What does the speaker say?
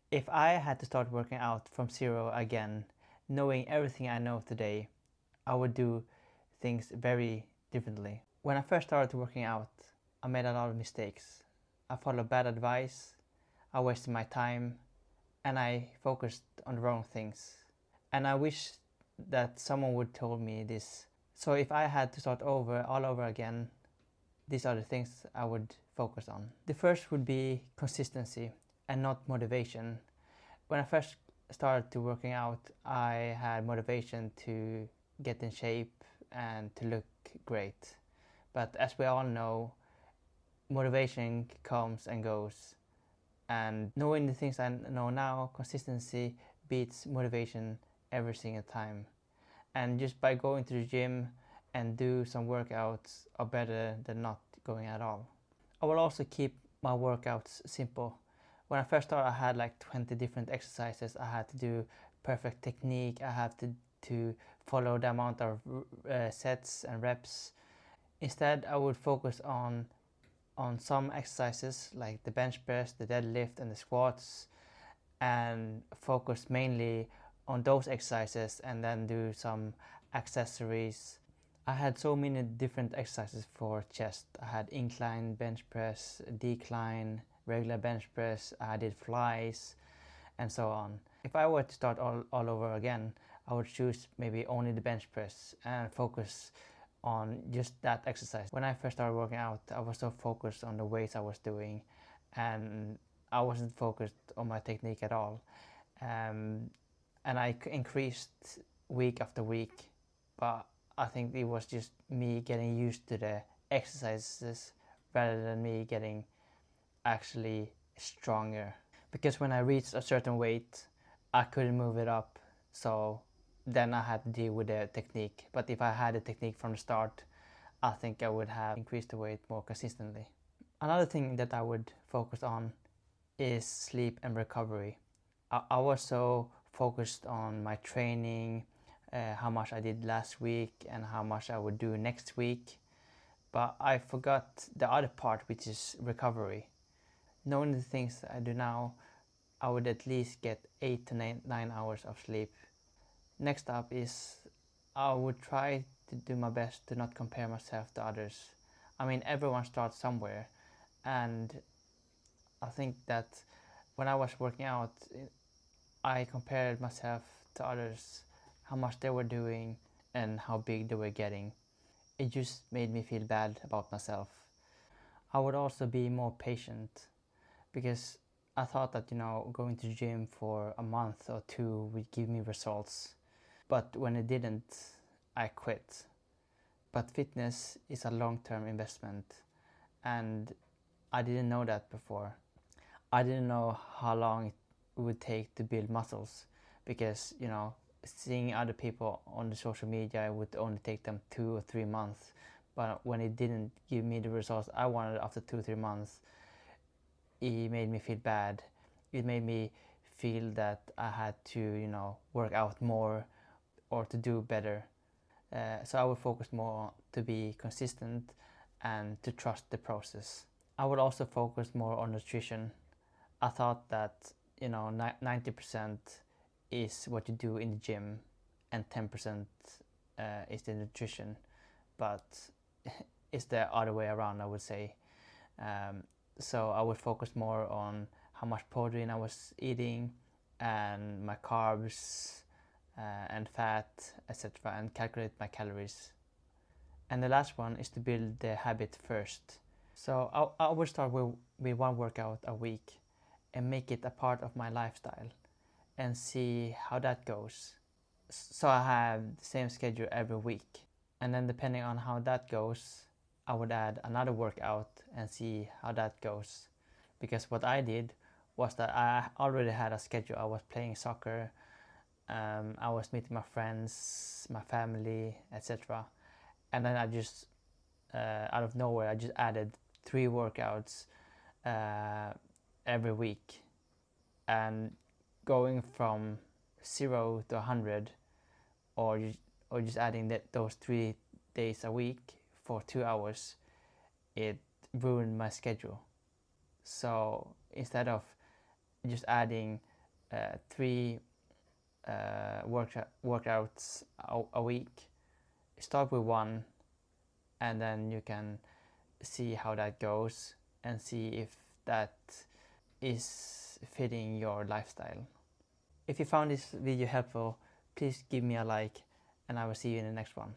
If I had to start working out from zero again, knowing everything I know today, I would do things very differently. When I first started working out, I made a lot of mistakes. I followed bad advice, I wasted my time, and I focused on the wrong things. And I wish that someone would told me this. So if I had to start over all over again, these are the things I would focus on. The first would be consistency and not motivation. When I first started to working out, I had motivation to get in shape and to look great. But as we all know, motivation comes and goes. And knowing the things I know now, consistency beats motivation every single time. And just by going to the gym and do some workouts are better than not going at all. I will also keep my workouts simple. When I first started, I had like 20 different exercises. I had to do perfect technique. I had to follow the amount of sets and reps. Instead, I would focus on some exercises like the bench press, the deadlift, and the squats, and focus mainly on those exercises and then do some accessories. I had so many different exercises for chest. I had incline bench press, decline, regular bench press, I did flies, and so on. If I were to start all over again, I would choose maybe only the bench press and focus on just that exercise. When I first started working out, I was so focused on the weights I was doing, and I wasn't focused on my technique at all. And I increased week after week, but I think it was just me getting used to the exercises rather than me getting actually stronger. Because when I reached a certain weight, I couldn't move it up, so then I had to deal with the technique. But if I had the technique from the start, I think I would have increased the weight more consistently. Another thing that I would focus on is sleep and recovery. I was so focused on my training, how much I did last week and how much I would do next week, but I forgot the other part, which is recovery. Knowing the things that I do now, I would at least get 8 to 9 hours of sleep. Next up is I would try to do my best to not compare myself to others. I mean, everyone starts somewhere, and I think that when I was working out, I compared myself to others, how much they were doing and how big they were getting. It just made me feel bad about myself. I would also be more patient because I thought that, going to the gym for a month or two would give me results. But when it didn't, I quit. But fitness is a long-term investment, and I didn't know that before. I didn't know how long it would take to build muscles because, seeing other people on the social media, it would only take them 2 or 3 months. But when it didn't give me the results I wanted after 2 or 3 months, it made me feel bad. It made me feel that I had to, work out more or to do better. So I would focus more to be consistent and to trust the process. I would also focus more on nutrition. I thought that 90% is what you do in the gym and 10% is the nutrition, but it's the other way around, I would say. Um, so I would focus more on how much protein I was eating and my carbs and fat, etc., and calculate my calories. And the last one is to build the habit first. So I would start with one workout a week and make it a part of my lifestyle and see how that goes. So I have the same schedule every week. And then depending on how that goes, I would add another workout and see how that goes. Because what I did was that I already had a schedule. I was playing soccer, I was meeting my friends, my family, etc. And then I just, out of nowhere, I just added 3 workouts uh, every week. And going from 0 to 100, or just adding those 3 days a week for 2 hours, it ruined my schedule. So instead of just adding 3 workouts a week. Start with 1, and then you can see how that goes and see if that is fitting your lifestyle. If you found this video helpful, please give me a like, and I will see you in the next one.